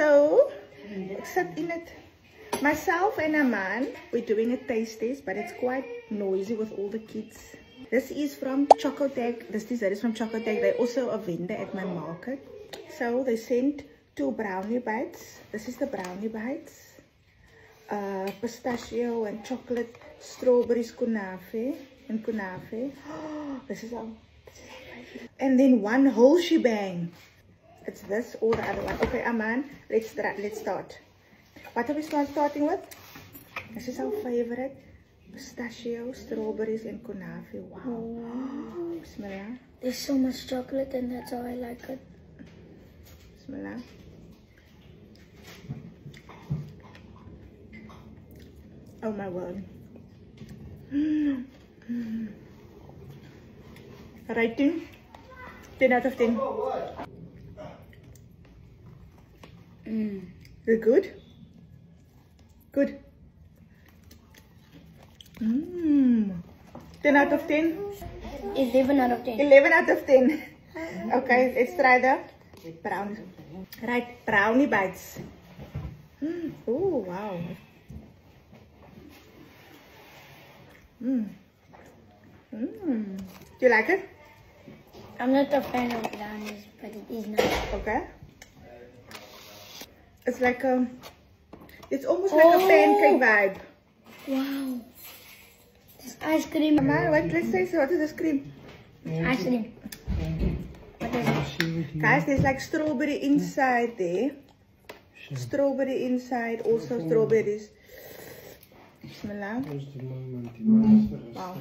So, except in it, myself and Aman, we're doing a taste test, but it's quite noisy with all the kids. This is from Chocotag. This dessert is from Chocotag. They're also a vendor at my market. So they sent 2 brownie bites. This is the brownie bites. Pistachio and chocolate, strawberries, kunafe and kunafe. This is our favorite. And then 1 whole shebang. It's this or the other one. Okay, Aman, let's start. What are we starting with? This is our favorite. Pistachio, strawberries and kunafe. Wow. Oh. Bismillah. There's so much chocolate and that's how I like it. Bismillah. Oh my word. Rating 10 out of 10. Is it good? Good. 10 out of 10. 11 out of 10. 11 out of 10. Okay, let's try the brownies. Right, brownie bites. Oh wow. Do you like it? I'm not a fan of brownies, but it is nice. Okay. It's like it's almost like a pancake vibe. Wow. This ice cream. Mama, what? Let's say so. What is this cream? Ice cream. What is it? Guys, there's like strawberry inside there. Strawberry inside, also strawberries. Bismillah. Wow.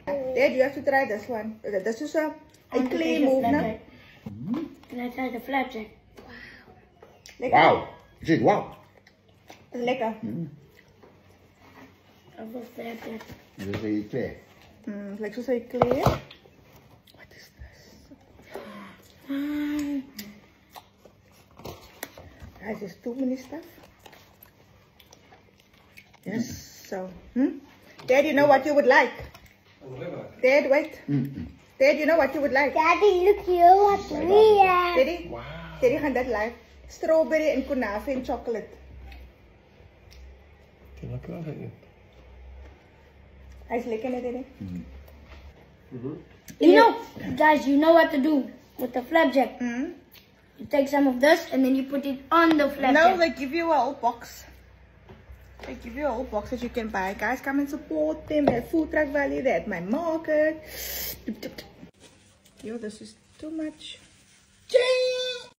Dad, you have to try this one. This is a clay move, no? Can I try the flapjack? Wow. Wow. Is it wow? It's lekker. Of the flapjack. Dus ben je klaar. Like so say clay. What is this? Guys, there's too many stuff. Yes, so. Dad, you know what you would like? Dad, wait. Dad, you know what you would like? Daddy, look here what we have. Daddy? Wow. Daddy gaan dat like. Strawberry and kunafe and chocolate. Hij is lekker, hè, Daddy? You know, guys, you know what to do with the flapjack. You take some of this and then you put it on the flapjack. No, they give you a whole box. They give you a whole box that you can buy. Guys, come and support them. They're at Food Truck Valley. They're at my market. Yo, this is too much.